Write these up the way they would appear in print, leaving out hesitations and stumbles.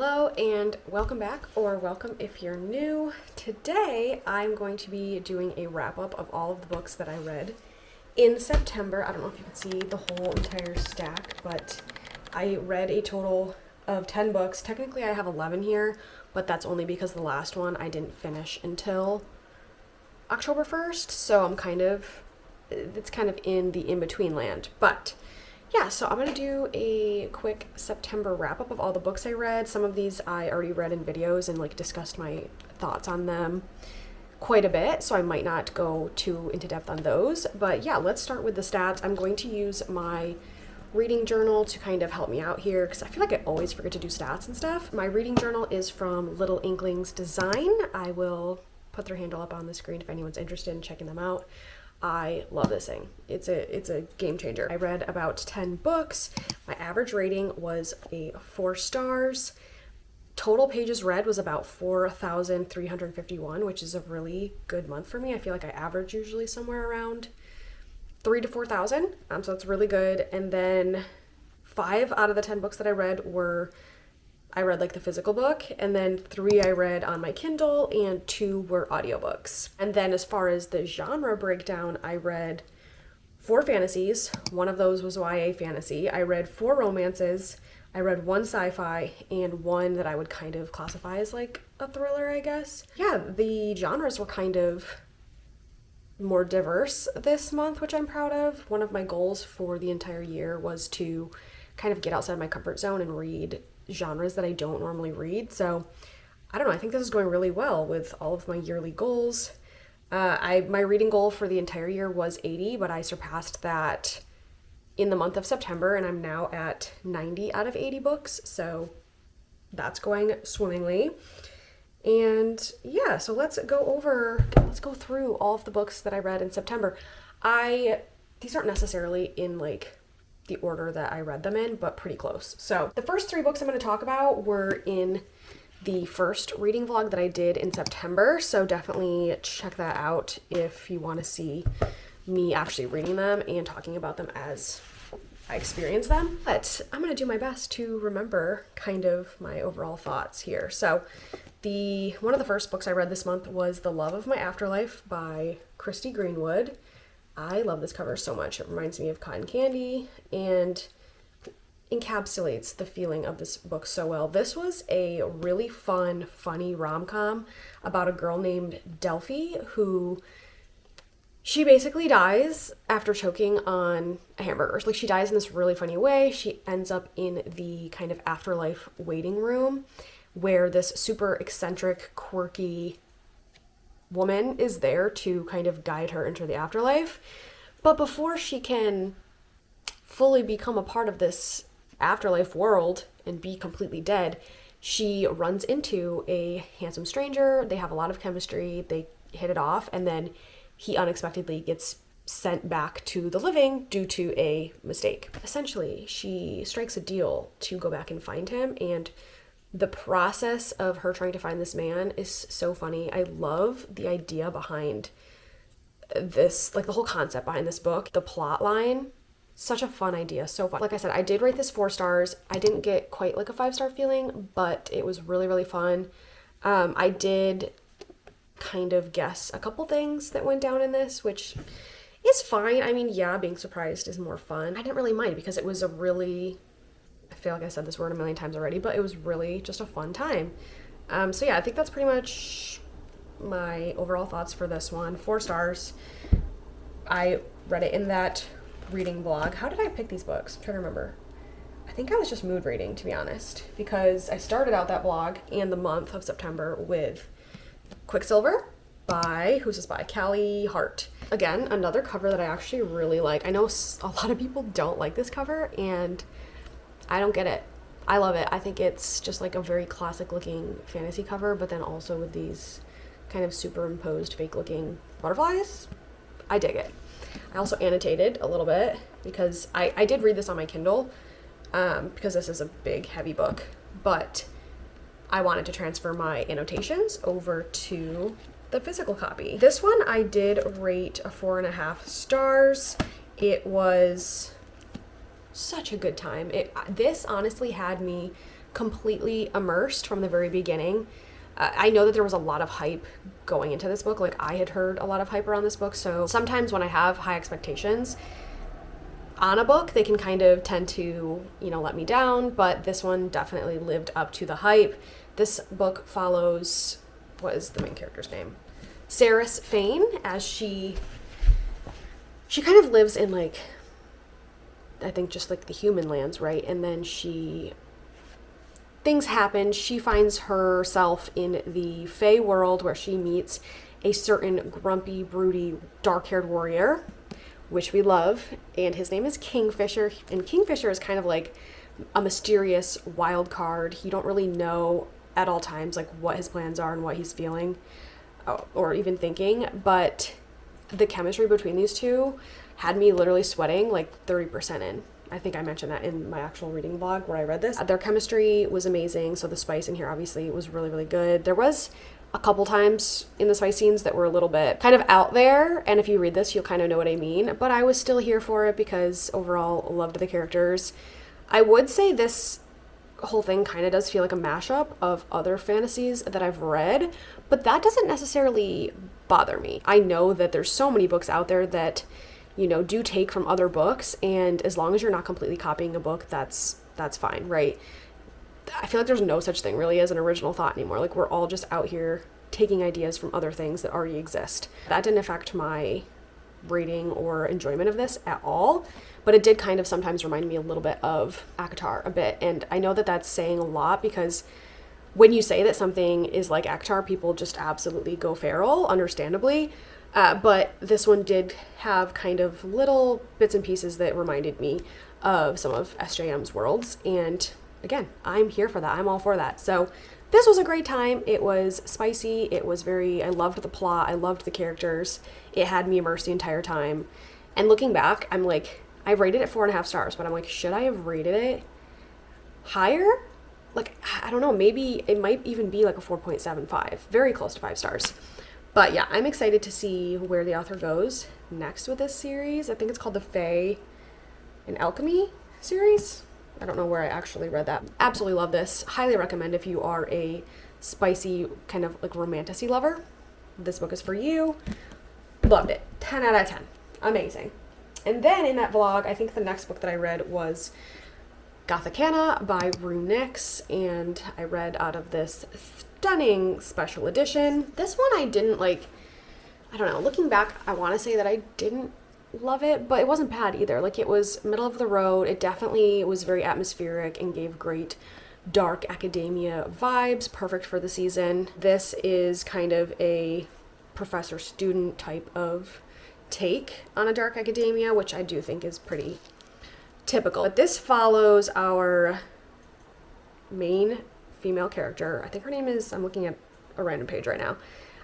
Hello and welcome back, or welcome if you're new. Today I'm going to be doing a wrap-up of all of the books that I read in September. I don't know if you can see the whole entire stack, but I read a total of 10 books. Technically I have 11 here, but that's only because the last one I didn't finish until October 1st, so it's kind of in the in-between land. But yeah, so I'm going to do a quick September wrap-up of all the books I read. Some of these I already read in videos and discussed my thoughts on them quite a bit, so I might not go too into depth on those. But yeah, let's start with the stats. I'm going to use my reading journal to kind of help me out here because I feel like I always forget to do stats and stuff. My reading journal is from Little Inklings Design. I will put their handle up on the screen if anyone's interested in checking them out. I love this thing. It's a game changer. I read about 10 books. My average rating was 4 stars. Total pages read was about 4,351, which is a really good month for me. I feel like I average usually somewhere around 3,000 to 4,000. So that's really good. And then 5 out of the 10 books that I read I read the physical book, and then 3 I read on my Kindle, and 2 were audiobooks. And then as far as the genre breakdown, I read 4 fantasies. One of those was YA fantasy. I read 4 romances. I read 1 sci-fi, and 1 that I would kind of classify as a thriller, I guess. Yeah, the genres were kind of more diverse this month, which I'm proud of. One of my goals for the entire year was to kind of get outside my comfort zone and read genres that I don't normally read. So I don't know, I think this is going really well with all of my yearly goals. My reading goal for the entire year was 80, but I surpassed that in the month of September, and I'm now at 90 out of 80 books, so that's going swimmingly. And yeah, so let's go through all of the books that I read in September. These aren't necessarily in the order that I read them in, but pretty close. So the first 3 books I'm going to talk about were in the first reading vlog that I did in September, so definitely check that out if you want to see me actually reading them and talking about them as I experience them. But I'm going to do my best to remember kind of my overall thoughts here. So one of the first books I read this month was The Love of My Afterlife by Christy Greenwood. I love this cover so much. It reminds me of cotton candy and encapsulates the feeling of this book so well. This was a really fun, funny rom-com about a girl named Delphi who she basically dies after choking on a hamburger. She dies in this really funny way. She ends up in the kind of afterlife waiting room where this super eccentric, quirky woman is there to kind of guide her into the afterlife. But before she can fully become a part of this afterlife world and be completely dead, she runs into a handsome stranger. They have a lot of chemistry. They hit it off, and then he unexpectedly gets sent back to the living due to a mistake. Essentially, she strikes a deal to go back and find him, and the process of her trying to find this man is so funny. I love the idea behind this, the whole concept behind this book. The plot line, such a fun idea, so fun. Like I said, I did rate this 4 stars. I didn't get quite a 5-star feeling, but it was really, really fun. I did kind of guess a couple things that went down in this, which is fine. I mean, yeah, being surprised is more fun. I didn't really mind because it was I feel like I said this word a million times already, but it was really just a fun time. So yeah, I think that's pretty much my overall thoughts for this one. 4 stars. I read it in that reading vlog. How did I pick these books? I'm trying to remember. I think I was just mood reading, to be honest, because I started out that vlog and the month of September with Quicksilver by, who's this by? Callie Hart. Again, another cover that I actually really like. I know a lot of people don't like this cover, and I don't get it. I love it. I think it's just a very classic looking fantasy cover, but then also with these kind of superimposed fake looking butterflies. I dig it. I also annotated a little bit because I did read this on my Kindle because this is a big heavy book, but I wanted to transfer my annotations over to the physical copy. This one I did rate a 4.5 stars. It was such a good time. This honestly had me completely immersed from the very beginning. I know that there was a lot of hype going into this book. Like, I had heard a lot of hype around this book, so sometimes when I have high expectations on a book, they can kind of tend to, let me down, but this one definitely lived up to the hype. This book follows, what is the main character's name? Saris Fane, as she kind of lives in, like, I think just like the human lands, right? And then things happen. She finds herself in the Fey world where she meets a certain grumpy, broody, dark-haired warrior, which we love, and his name is Kingfisher. And Kingfisher is kind of like a mysterious wild card. You don't really know at all times like what his plans are and what he's feeling or even thinking, but the chemistry between these two had me literally sweating like 30% in. I think I mentioned that in my actual reading blog where I read this. Their chemistry was amazing, so the spice in here obviously was really, really good. There was a couple times in the spice scenes that were a little bit kind of out there, and if you read this, you'll kind of know what I mean, but I was still here for it because overall loved the characters. I would say this whole thing kind of does feel like a mashup of other fantasies that I've read, but that doesn't necessarily bother me. I know that there's so many books out there that do take from other books, and as long as you're not completely copying a book, that's fine, right? I feel like there's no such thing really as an original thought anymore. Like, we're all just out here taking ideas from other things that already exist. That didn't affect my rating or enjoyment of this at all, but it did kind of sometimes remind me a little bit of ACOTAR a bit, and I know that that's saying a lot because when you say that something is like ACOTAR, people just absolutely go feral, understandably. But this one did have kind of little bits and pieces that reminded me of some of SJM's worlds. And again, I'm here for that. I'm all for that. So this was a great time. It was spicy. I loved the plot. I loved the characters. It had me immersed the entire time. And looking back, I'm like, I rated it 4.5 stars, but I'm like, should I have rated it higher? Like, I don't know, maybe it might even be like a 4.75, very close to 5 stars. But yeah, I'm excited to see where the author goes next with this series. I think it's called the Fae and Alchemy series. I don't know where I actually read that. Absolutely love this. Highly recommend if you are a spicy kind of like romantasy lover. This book is for you. Loved it. 10 out of 10. Amazing. And then in that vlog, I think the next book that I read was Gothicana by Rue Nix, and I read out of this stunning special edition. This one I didn't like, I don't know, looking back, I want to say that I didn't love it, but it wasn't bad either. Like, it was middle of the road. It definitely was very atmospheric and gave great dark academia vibes, perfect for the season. This is kind of a professor-student type of take on a dark academia, which I do think is pretty typical. But this follows our main female character. I think her name is, I'm looking at a random page right now.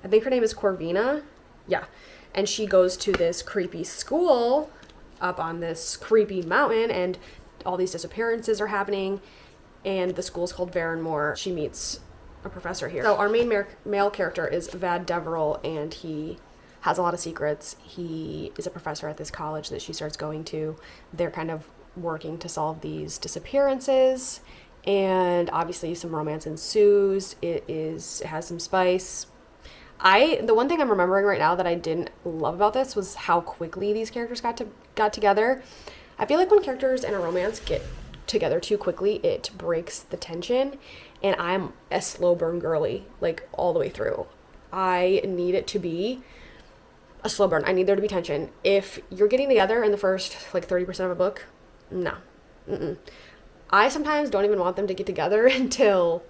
I think her name is Corvina. Yeah. And she goes to this creepy school up on this creepy mountain, and all these disappearances are happening, and the school's called Varenmore. She meets a professor here. So our main male character is Vad Deverell, and he has a lot of secrets. He is a professor at this college that she starts going to. They're kind of working to solve these disappearances, and obviously some romance ensues. It has some spice. The one thing I'm remembering right now that I didn't love about this was how quickly these characters got together. I feel like when characters in a romance get together too quickly, it breaks the tension, and I'm a slow burn girly, like, all the way through. I need it to be a slow burn. I need there to be tension. If you're getting together in the first like 30% of a book, no. I sometimes don't even want them to get together until,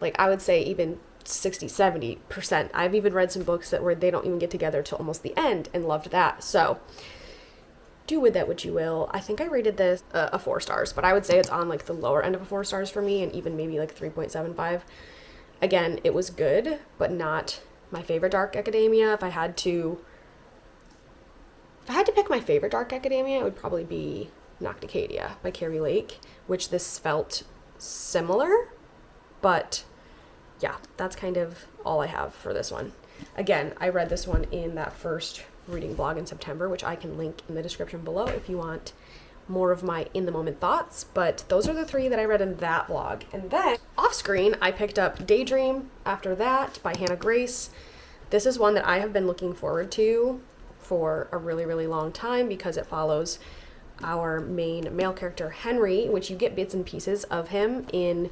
like, I would say even 60-70%. I've even read some books where they don't even get together till almost the end, and loved that. So do with that what you will. I think I rated this a 4 stars, but I would say it's on like the lower end of a 4 stars for me, and even maybe like 3.75. Again, it was good, but not my favorite dark academia. If I had to pick my favorite dark academia, it would probably be Nocticadia by Carrie Lake, which this felt similar, but yeah, that's kind of all I have for this one. Again, I read this one in that first reading blog in September, which I can link in the description below if you want more of my in the moment thoughts, but those are the 3 that I read in that vlog. And then off screen, I picked up Daydream after that by Hannah Grace. This is one that I have been looking forward to for a really, really long time because it follows our main male character, Henry, which you get bits and pieces of him in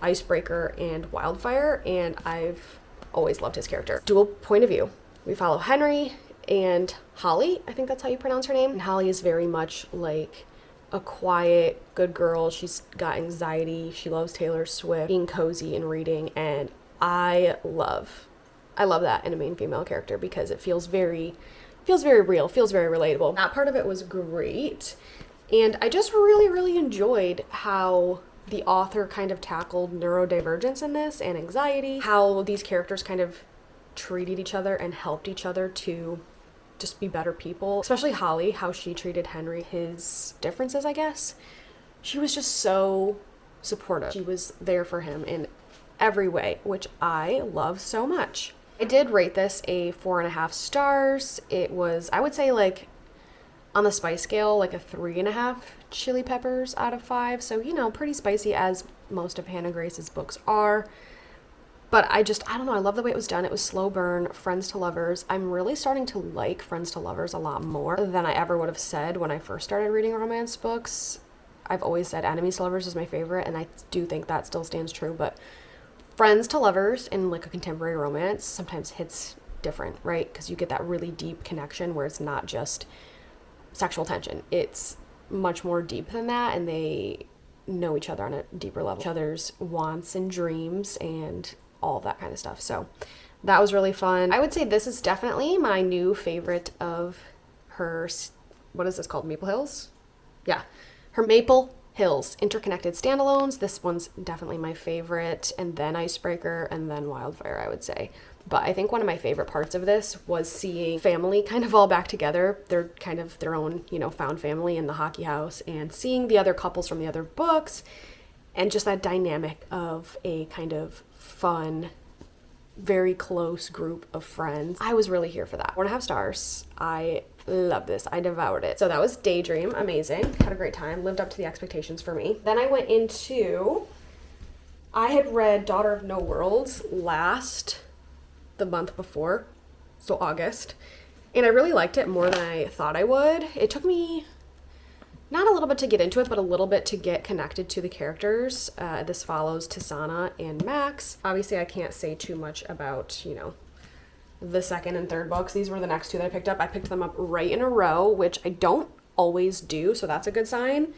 Icebreaker and Wildfire, and I've always loved his character. Dual point of view. We follow Henry and Holly, I think that's how you pronounce her name. And Holly is very much like a quiet, good girl. She's got anxiety. She loves Taylor Swift, being cozy and reading, and I love that in a main female character because it feels very real, feels very relatable. That part of it was great. And I just really, really enjoyed how the author kind of tackled neurodivergence in this and anxiety, how these characters kind of treated each other and helped each other to just be better people. Especially Holly, how she treated Henry, his differences, I guess. She was just so supportive. She was there for him in every way, which I love so much. I did rate this a 4.5 stars. It was, I would say, like on the spice scale, like a 3.5 chili peppers out of 5. So, you know, pretty spicy as most of Hannah Grace's books are. But I don't know, I love the way it was done. It was slow burn, friends to lovers. I'm really starting to like friends to lovers a lot more than I ever would have said when I first started reading romance books. I've always said enemies to lovers is my favorite, and I do think that still stands true, but friends to lovers in like a contemporary romance sometimes hits different, right? Because you get that really deep connection where it's not just sexual tension. It's much more deep than that, and they know each other on a deeper level. Each other's wants and dreams and all that kind of stuff. So that was really fun. I would say this is definitely my new favorite of her, what is this called? Maple Hills? Yeah. Her Maple Hills interconnected standalones. This one's definitely my favorite, and then Icebreaker, and then Wildfire, I would say. But I think one of my favorite parts of this was seeing family kind of all back together. They're kind of their own, you know, found family in the hockey house, and seeing the other couples from the other books, and just that dynamic of a kind of fun, very close group of friends. I was really here for that. 4.5 stars. I love this. I devoured it. So that was Daydream. Amazing. Had a great time. Lived up to the expectations for me. Then I went into, I had read Daughter of No Worlds the month before, so August, and I really liked it more than I thought I would. It took me not a little bit to get into it, but a little bit to get connected to the characters. This follows Tisana and Max. Obviously, I can't say too much about, you know, the second and third books. These were the next 2 that I picked up. I picked them up right in a row, which I don't always do, so that's a good sign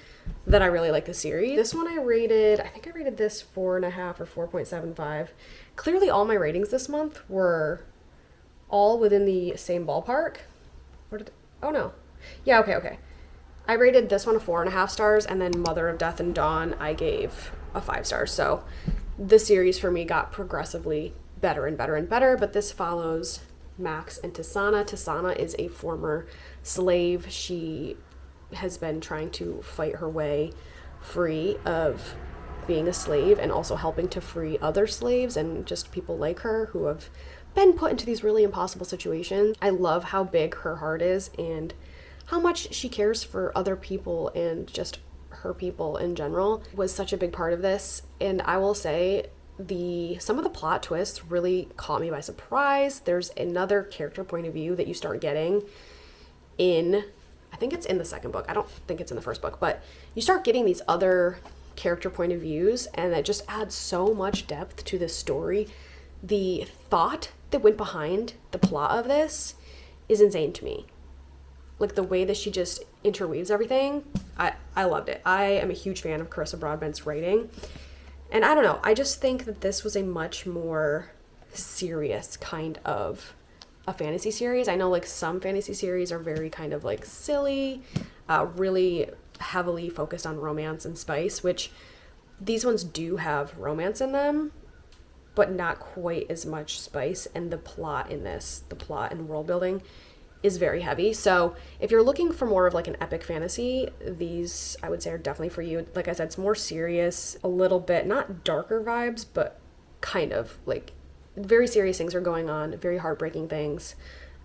that I really like the series. This one I think I rated this 4.5 or 4.75. Clearly all my ratings this month were all within the same ballpark. Oh no. Yeah, okay. I rated this one a 4.5 stars, and then Mother of Death and Dawn I gave a 5 stars. So the series for me got progressively better and better and better, but this follows Max and Tisana. Tisana is a former slave. She has been trying to fight her way free of being a slave, and also helping to free other slaves and just people like her who have been put into these really impossible situations. I love how big her heart is and how much she cares for other people, and just her people in general was such a big part of this. And I will say some of the plot twists really caught me by surprise. There's another character point of view that you start getting in, I think it's in the second book. I don't think it's in the first book, but you start getting these other character point of views, and it just adds so much depth to this story. The thought that went behind the plot of this is insane to me. Like the way that she just interweaves everything, I loved it. I am a huge fan of Carissa Broadbent's writing, and I don't know, I just think that this was a much more serious kind of a fantasy series. I know like some fantasy series are very kind of like silly, really heavily focused on romance and spice, which these ones do have romance in them, but not quite as much spice. And the plot and world building is very heavy. So if you're looking for more of like an epic fantasy, these I would say are definitely for you. Like I said, it's more serious, a little bit, not darker vibes, but kind of like very serious things are going on, very heartbreaking things,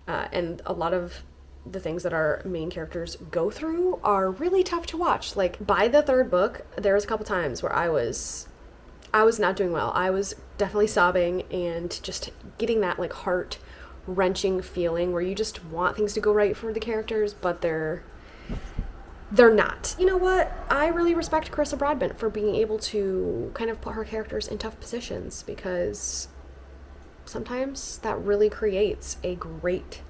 and a lot of the things that our main characters go through are really tough to watch. Like by the third book, there was a couple times where I was not doing well. I was definitely sobbing and just getting that like heart wrenching feeling where you just want things to go right for the characters, but they're not. You know what? I really respect Carissa Broadbent for being able to kind of put her characters in tough positions, because sometimes that really creates a great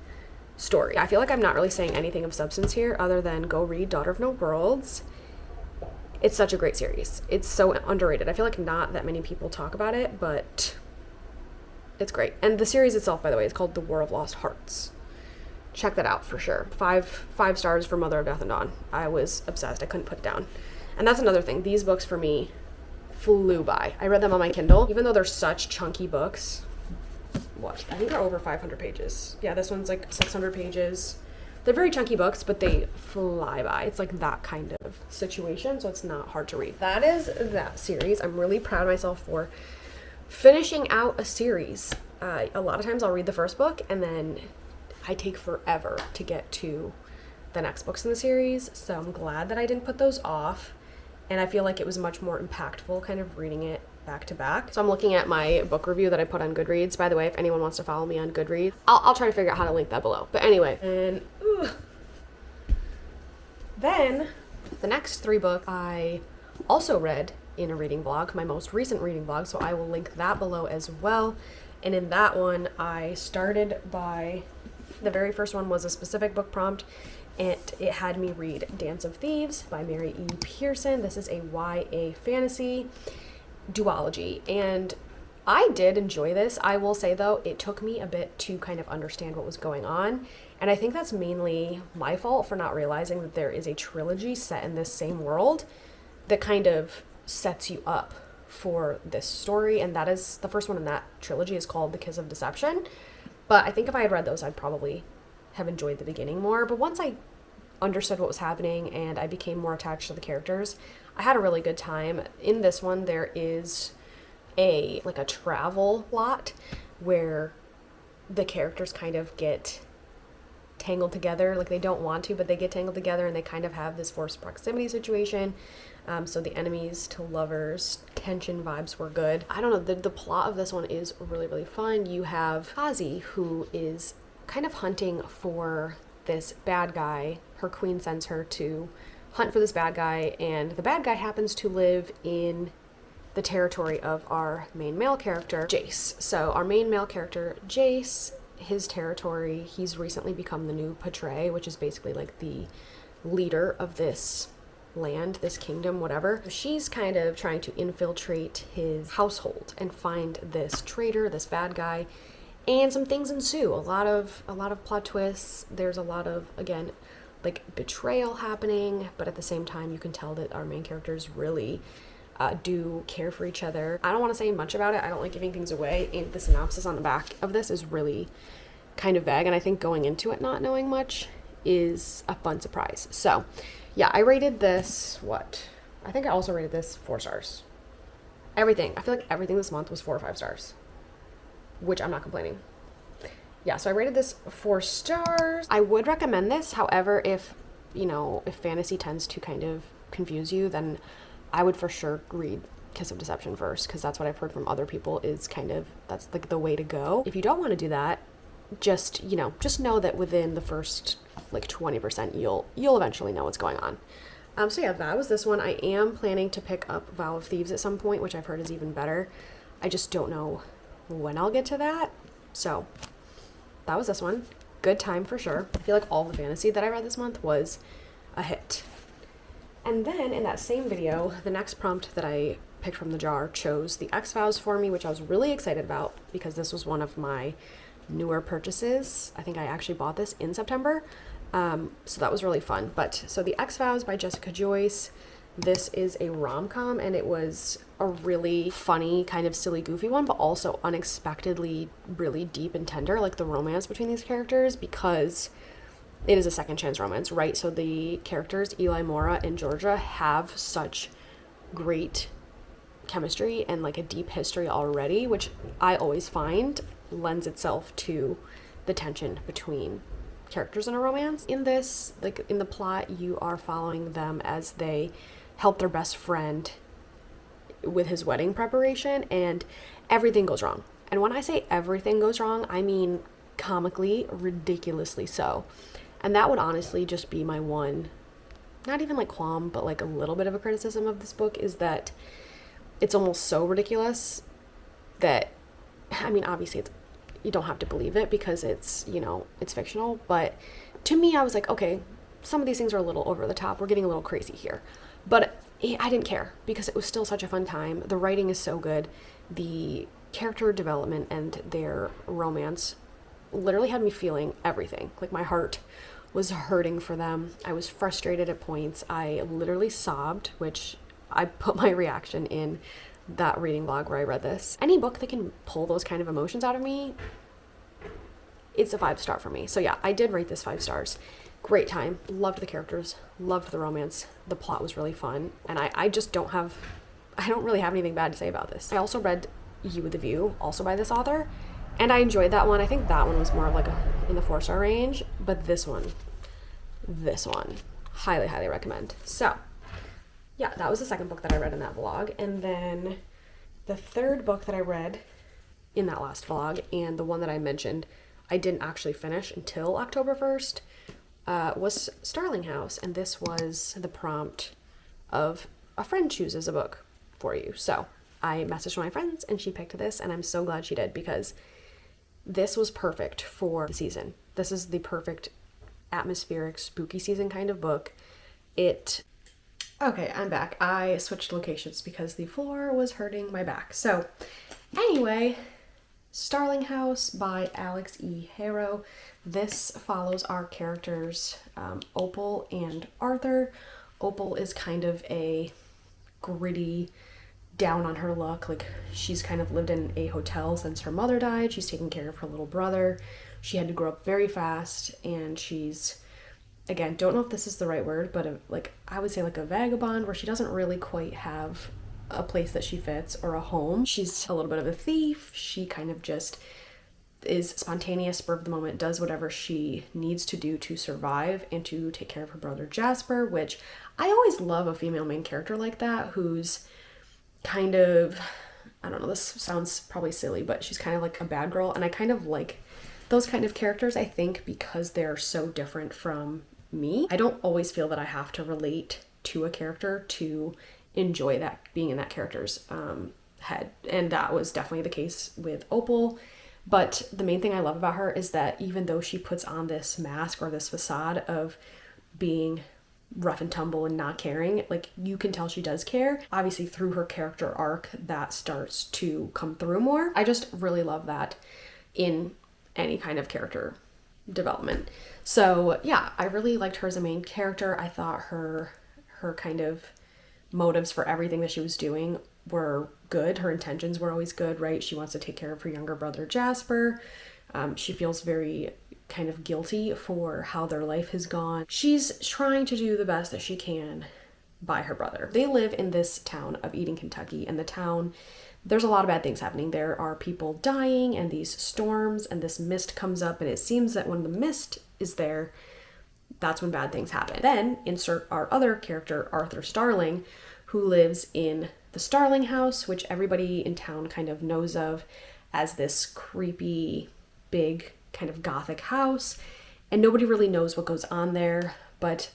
story. I feel like I'm not really saying anything of substance here other than go read Daughter of No Worlds. It's such a great series. It's so underrated. I feel like not that many people talk about it, but it's great. And the series itself, by the way, is called The War of Lost Hearts. Check that out for sure. Five stars for Mother of Death and Dawn. I was obsessed. I couldn't put it down. And that's another thing. These books for me flew by. I read them on my Kindle. Even though they're such chunky books, I think they're over 500 pages. Yeah, this one's like 600 pages. They're very chunky books, but they fly by. It's like that kind of situation, so it's not hard to read. That is that series. I'm really proud of myself for finishing out a series. A lot of times I'll read the first book and then I take forever to get to the next books in the series, so I'm glad that I didn't put those off, and I feel like it was much more impactful kind of reading it back to back. So I'm looking at my book review that I put on Goodreads. By the way, if anyone wants to follow me on Goodreads, I'll try to figure out how to link that below. But anyway, and then the next 3 books I also read in a reading vlog, my most recent reading vlog, so I will link that below as well. And in that one, I started by, the very first one was a specific book prompt, and it had me read Dance of Thieves by Mary E. Pearson. This is a YA fantasy duology, and I did enjoy this. I will say though, it took me a bit to kind of understand what was going on, and I think that's mainly my fault for not realizing that there is a trilogy set in this same world that kind of sets you up for this story, and that is the first one in that trilogy is called The Kiss of Deception. But I think if I had read those, I'd probably have enjoyed the beginning more. But once I understood what was happening and I became more attached to the characters, I had a really good time. In this one, there is a travel plot where the characters kind of get tangled together. Like they don't want to, but they get tangled together, and they kind of have this forced proximity situation. So the enemies to lovers tension vibes were good. I don't know, the plot of this one is really, really fun. You have Kazi, who is kind of hunting for this bad guy. Her queen sends her to hunt for this bad guy, and the bad guy happens to live in the territory of our main male character, Jace. So our main male character, Jace, his territory, he's recently become the new Patray, which is basically like the leader of this land, this kingdom, whatever. She's kind of trying to infiltrate his household and find this traitor, this bad guy, and some things ensue. A lot of plot twists. There's a lot of, again, like betrayal happening, but at the same time you can tell that our main characters really do care for each other. I don't want to say much about it. I don't like giving things away, and the synopsis on the back of this is really kind of vague, and I think going into it not knowing much is a fun surprise. So yeah, I rated this, I think I also rated this 4 stars. Everything. I feel like everything this month was 4 or 5 stars, which I'm not complaining. Yeah, so I rated this 4 stars. I would recommend this. However, if fantasy tends to kind of confuse you, then I would for sure read Kiss of Deception first, because that's what I've heard from other people is kind of, that's like the way to go. If you don't want to do that, just know that within the first like 20%, you'll eventually know what's going on. So yeah, that was this one. I am planning to pick up Vow of Thieves at some point, which I've heard is even better. I just don't know when I'll get to that. So that was this one. Good time for sure. I feel like all the fantasy that I read this month was a hit. And then in that same video, the next prompt that I picked from the jar chose The X-Files for me, which I was really excited about because this was one of my newer purchases. I think I actually bought this in September. So that was really fun. So The X-Files by Jessica Joyce. This is a rom-com, and it was a really funny, kind of silly, goofy one, but also unexpectedly really deep and tender, like the romance between these characters, because it is a second chance romance, right? So the characters, Eli Mora and Georgia, have such great chemistry and like a deep history already, which I always find lends itself to the tension between characters in a romance. In this, like in the plot, you are following them as they help their best friend with his wedding preparation, and everything goes wrong. And when I say everything goes wrong, I mean comically, ridiculously so. And that would honestly just be my one, not even like qualm, but like a little bit of a criticism of this book, is that it's almost so ridiculous that, I mean, obviously you don't have to believe it because it's, you know, it's fictional. But to me, I was like, okay, some of these things are a little over the top. We're getting a little crazy here. But I didn't care because it was still such a fun time. The writing is so good. The character development and their romance literally had me feeling everything. Like my heart was hurting for them. I was frustrated at points. I literally sobbed, which I put my reaction in that reading blog where I read this. Any book that can pull those kind of emotions out of me, it's a 5-star for me. So yeah, I did rate this 5 stars. Great time. Loved the characters. Loved the romance. The plot was really fun. And I don't really have anything bad to say about this. I also read You with a View, also by this author, and I enjoyed that one. I think that one was more of like in the 4-star range, but this one, highly, highly recommend. So yeah, that was the second book that I read in that vlog. And then the third book that I read in that last vlog, and the one that I mentioned I didn't actually finish until October 1st, was Starling House. And this was the prompt of a friend chooses a book for you. So I messaged my friends and she picked this, and I'm so glad she did because this was perfect for the season. This is the perfect atmospheric, spooky season kind of book. Okay, I'm back. I switched locations because the floor was hurting my back. So anyway, Starling House by Alex E. Harrow. This follows our characters, Opal and Arthur. Opal is kind of a gritty, down on her luck. Like, she's kind of lived in a hotel since her mother died. She's taking care of her little brother. She had to grow up very fast, and she's, again, don't know if this is the right word, but I would say like a vagabond, where she doesn't really quite have a place that she fits or a home. She's a little bit of a thief. She kind of just is spontaneous, spur of the moment, does whatever she needs to do to survive and to take care of her brother Jasper, which I always love a female main character like that, who's kind of, I don't know, this sounds probably silly, but she's kind of like a bad girl. And I kind of like those kind of characters, I think, because they're so different from me. I don't always feel that I have to relate to a character to enjoy that, being in that character's head. And that was definitely the case with Opal. But the main thing I love about her is that even though she puts on this mask or this facade of being rough and tumble and not caring, like, you can tell she does care. Obviously through her character arc that starts to come through more. I just really love that in any kind of character development. So yeah, I really liked her as a main character. I thought her kind of motives for everything that she was doing were good. Her intentions were always good, right? She wants to take care of her younger brother Jasper. She feels very kind of guilty for how their life has gone. She's trying to do the best that she can by her brother. They live in this town of Eden, Kentucky, and the town, there's a lot of bad things happening. There are people dying and these storms, and this mist comes up, and it seems that when the mist is there, that's when bad things happen. Then insert our other character, Arthur Starling, who lives in the Starling House, which everybody in town kind of knows of as this creepy, big, kind of gothic house. And nobody really knows what goes on there, but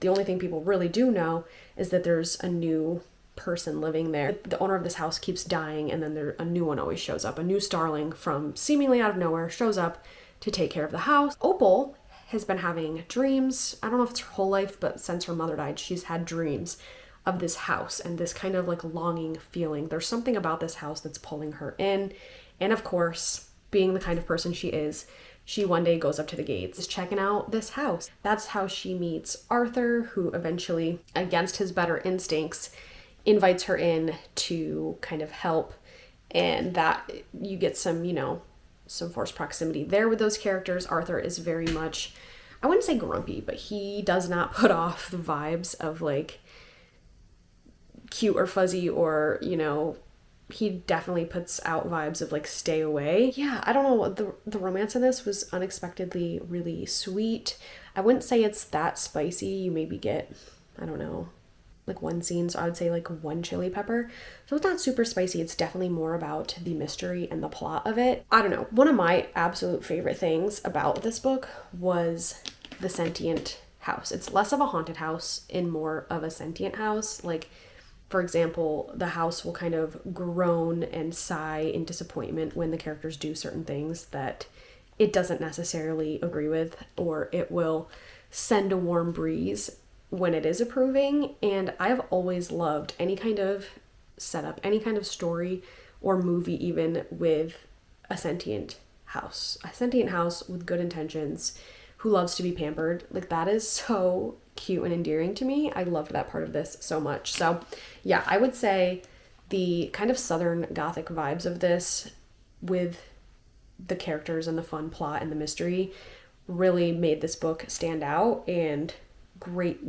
the only thing people really do know is that there's a new person living there. The owner of this house keeps dying, and then a new one always shows up. A new Starling from seemingly out of nowhere shows up to take care of the house. Opal has been having dreams. I don't know if it's her whole life, but since her mother died, she's had dreams of this house and this kind of like longing feeling. There's something about this house that's pulling her in. And of course, being the kind of person she is, she one day goes up to the gates, is checking out this house. That's how she meets Arthur, who eventually, against his better instincts, invites her in to kind of help. And that you get some, some forced proximity there with those characters. Arthur is very much, I wouldn't say grumpy, but he does not put off the vibes of like cute or fuzzy or, he definitely puts out vibes of like stay away. Yeah, I don't know, the romance in this was unexpectedly really sweet. I wouldn't say it's that spicy. You maybe get, I don't know, like one scene, so I would say like one chili pepper. So it's not super spicy. It's definitely more about the mystery and the plot of it. I don't know. One of my absolute favorite things about this book was the sentient house. It's less of a haunted house and more of a sentient house. Like, for example, the house will kind of groan and sigh in disappointment when the characters do certain things that it doesn't necessarily agree with, or it will send a warm breeze when it is approving. And I've always loved any kind of setup, any kind of story or movie even with a sentient house. A sentient house with good intentions who loves to be pampered. Like, that is so cute and endearing to me. I loved that part of this so much. So yeah, I would say the kind of Southern Gothic vibes of this with the characters and the fun plot and the mystery really made this book stand out, and great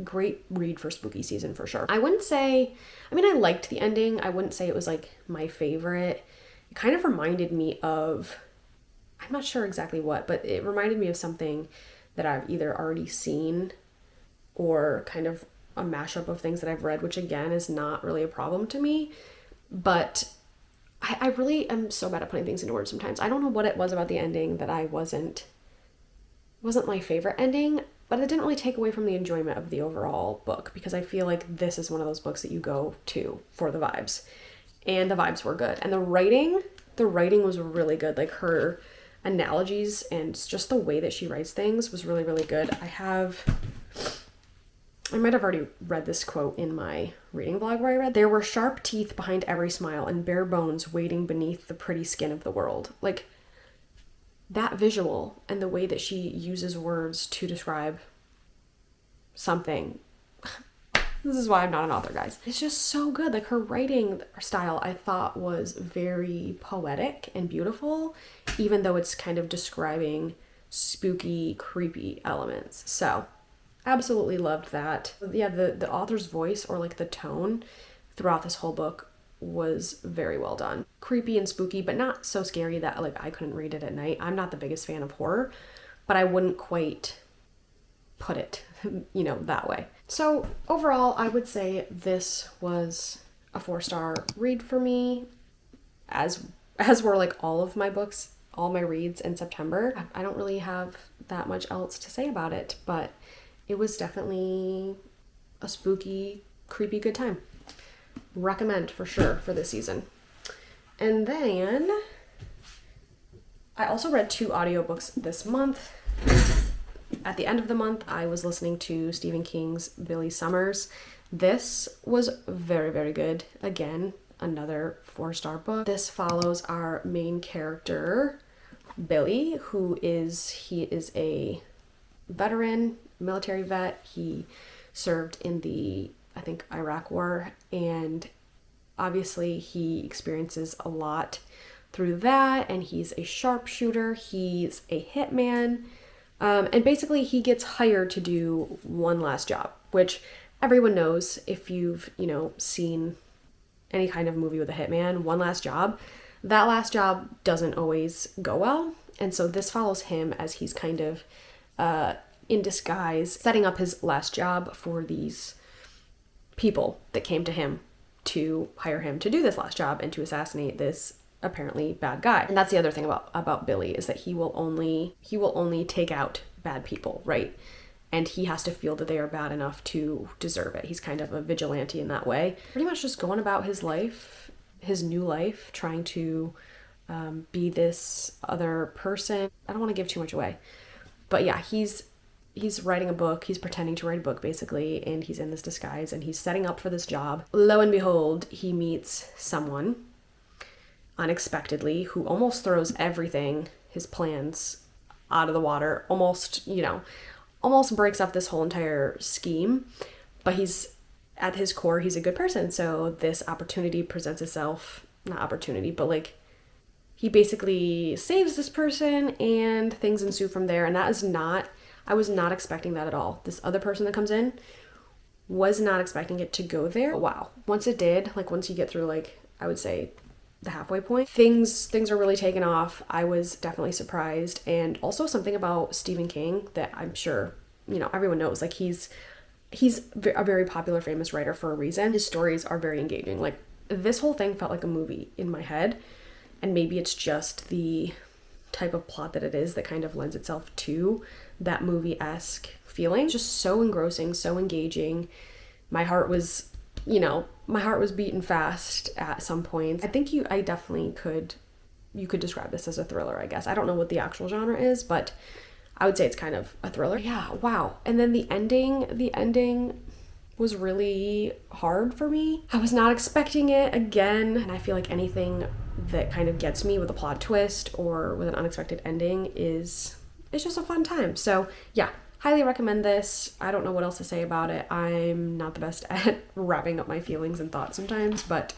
read for spooky season for sure. I wouldn't say, I mean, I liked the ending. I wouldn't say it was like my favorite. It kind of reminded me of, I'm not sure exactly what, but it reminded me of something that I've either already seen or kind of a mashup of things that I've read, which again is not really a problem to me. But I really am so bad at putting things into words sometimes. I don't know what it was about the ending that I wasn't my favorite ending, but it didn't really take away from the enjoyment of the overall book, because I feel like this is one of those books that you go to for the vibes, and the vibes were good. And the writing was really good. Like, her analogies and just the way that she writes things was really, really good. I might have already read this quote in my reading vlog where I read, "There were sharp teeth behind every smile and bare bones waiting beneath the pretty skin of the world." Like, that visual and the way that she uses words to describe something. This is why I'm not an author, guys. It's just so good. Like, her writing style I thought was very poetic and beautiful, even though it's kind of describing spooky, creepy elements. So absolutely loved that. Yeah, the author's voice, or like the tone throughout this whole book, was very well done. Creepy and spooky, but not so scary that like I couldn't read it at night. I'm not the biggest fan of horror, but I wouldn't quite put it, that way. So overall, I would say this was a 4-star read for me, as were like all of my books, all my reads in September. I don't really have that much else to say about it, but it was definitely a spooky, creepy, good time. Recommend for sure for this season. And then I also read 2 audiobooks this month. At the end of the month, I was listening to Stephen King's Billy Summers. This was very, very good. Again, another 4-star book. This follows our main character, Billy, he is a veteran, military vet. He served in the, I think, Iraq War, and obviously he experiences a lot through that, and he's a sharpshooter, he's a hitman, and basically he gets hired to do one last job, which everyone knows if you've, seen any kind of movie with a hitman. One last job, that last job doesn't always go well, and so this follows him as he's kind of in disguise, setting up his last job for these people that came to him to hire him to do this last job and to assassinate this apparently bad guy. And that's the other thing about Billy, is that he will only take out bad people, right? And he has to feel that they are bad enough to deserve it. He's kind of a vigilante in that way. Pretty much just going about his life, his new life, trying to be this other person. I don't want to give too much away. But yeah, he's writing a book. He's pretending to write a book, basically, and he's in this disguise, and he's setting up for this job. Lo and behold, he meets someone unexpectedly who almost throws everything, his plans, out of the water. Almost breaks up this whole entire scheme. But at his core, he's a good person. So this opportunity presents itself. Not opportunity, but like, he basically saves this person, and things ensue from there. And I was not expecting that at all. This other person that comes in, was not expecting it to go there. But wow. Once it did, like once you get through, like, I would say the halfway point. Things are really taking off. I was definitely surprised. And also something about Stephen King that I'm sure, you know, everyone knows, like he's a very popular, famous writer for a reason. His stories are very engaging. Like this whole thing felt like a movie in my head, and maybe it's just the type of plot that it is that kind of lends itself to that movie-esque feeling. Just so engrossing, so engaging. My heart was beating fast at some points. I think you could describe this as a thriller, I guess. I don't know what the actual genre is, but I would say it's kind of a thriller. Yeah, wow. And then the ending was really hard for me. I was not expecting it again, and I feel like anything that kind of gets me with a plot twist or with an unexpected ending it's just a fun time. So yeah, highly recommend this. I don't know what else to say about it. I'm not the best at wrapping up my feelings and thoughts sometimes, but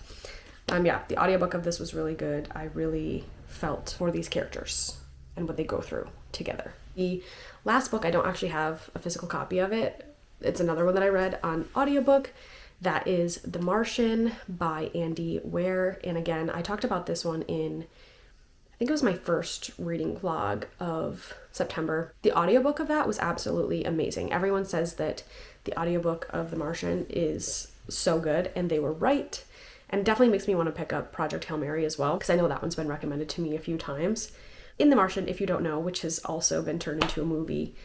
yeah, the audiobook of this was really good. I really felt for these characters and what they go through together. The last book, I don't actually have a physical copy of it. It's another one that I read on audiobook. That is The Martian by Andy Weir. And again, I talked about this one in, I think it was my first reading vlog of September. The audiobook of that was absolutely amazing. Everyone says that the audiobook of The Martian is so good, and they were right. And it definitely makes me want to pick up Project Hail Mary as well, because I know that one's been recommended to me a few times. In The Martian, if you don't know, which has also been turned into a movie,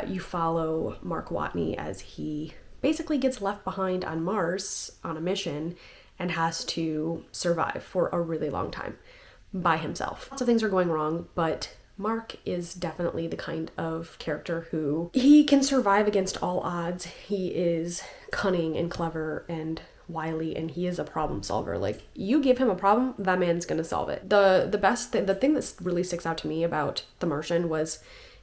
you follow Mark Watney as he basically gets left behind on Mars on a mission and has to survive for a really long time by himself. Lots of things are going wrong, but Mark is definitely the kind of character who he can survive against all odds. He is cunning and clever and wily, and he is a problem solver. Like, you give him a problem, that man's gonna solve it. The thing that really sticks out to me about The Martian was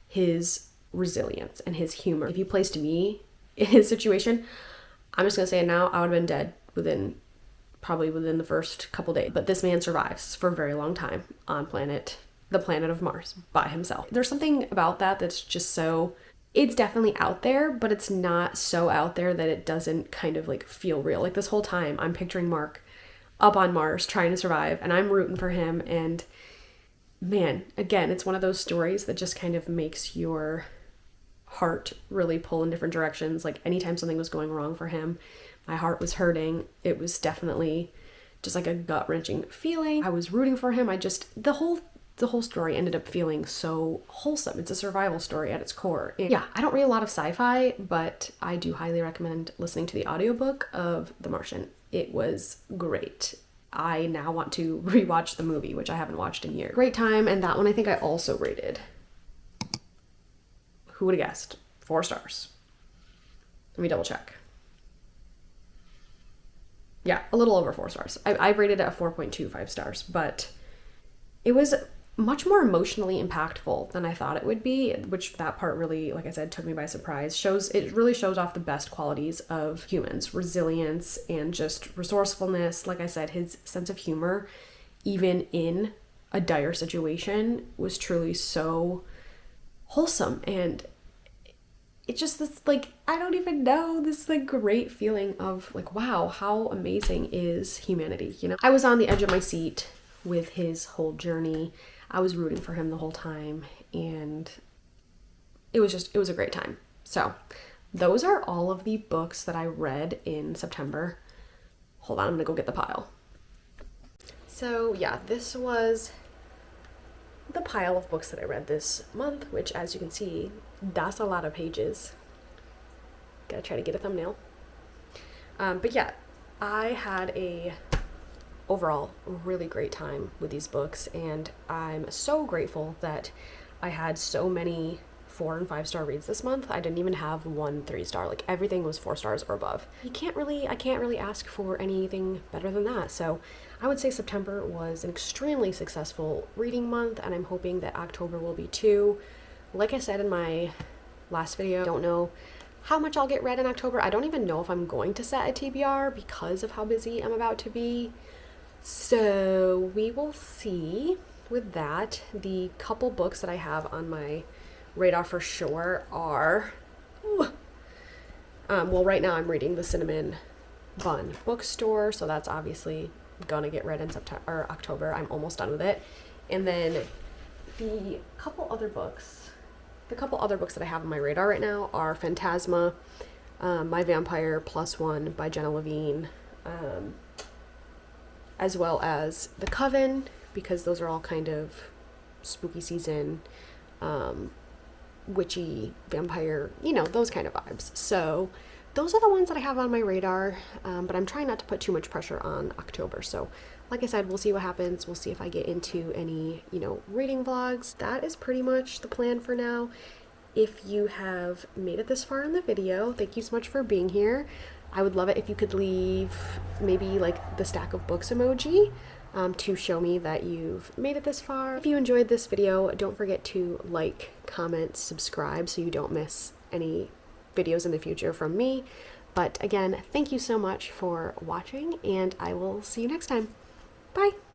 his resilience and his humor. If you placed me in his situation, I'm just gonna say it now, I would have been dead probably within the first couple days. But this man survives for a very long time on the planet of Mars by himself. There's something about that that's just so, it's definitely out there, but it's not so out there that it doesn't kind of like feel real. Like this whole time I'm picturing Mark up on Mars trying to survive, and I'm rooting for him. And man, again, it's one of those stories that just kind of makes your heart really pull in different directions. Like anytime something was going wrong for him, my heart was hurting. It was definitely just like a gut-wrenching feeling. I was rooting for him. The whole story ended up feeling so wholesome. It's a survival story at its core. And yeah, I don't read a lot of sci-fi, but I do highly recommend listening to the audiobook of The Martian. It was great. I now want to rewatch the movie, which I haven't watched in years. Great time, and that one I think I also rated. Who would have guessed? 4 stars. Let me double check. Yeah, a little over 4 stars. I rated it at 4.25 stars, but it was much more emotionally impactful than I thought it would be, which that part really, like I said, took me by surprise. It really shows off the best qualities of humans, resilience and just resourcefulness. Like I said, his sense of humor, even in a dire situation, was truly so wholesome. And it just, this like, I don't even know, this like great feeling of like, wow, how amazing is humanity, you know? I was on the edge of my seat with his whole journey. I was rooting for him the whole time, and it was a great time. So those are all of the books that I read in September. Hold on, I'm gonna go get the pile. So yeah, this was the pile of books that I read this month, which, as you can see, that's a lot of pages. Gotta try to get a thumbnail. But yeah, I had a overall really great time with these books, and I'm so grateful that I had so many 4 and 5 star reads this month. I didn't even have 1 3-star. Like everything was 4 stars or above. I can't really ask for anything better than that. So I would say September was an extremely successful reading month, and I'm hoping that October will be too. Like I said in my last video, I don't know how much I'll get read in October. I don't even know if I'm going to set a TBR because of how busy I'm about to be. So we will see with that. The couple books that I have on my radar for sure are, well, right now I'm reading the Cinnamon Bun Bookstore, so that's obviously gonna get read in September or October. I'm almost done with it. And then the couple other books that I have on my radar right now are Phantasma, My Vampire +1 by Jenna Levine, as well as The Coven, because those are all kind of spooky season, witchy, vampire, you know, those kind of vibes. So those are the ones that I have on my radar, but I'm trying not to put too much pressure on October. So like I said, we'll see what happens. We'll see if I get into any, you know, reading vlogs. That is pretty much the plan for now. If you have made it this far in the video, thank you so much for being here. I would love it if you could leave maybe like the stack of books emoji to show me that you've made it this far. If you enjoyed this video, don't forget to like, comment, subscribe so you don't miss any videos in the future from me. But again, thank you so much for watching, and I will see you next time. Bye!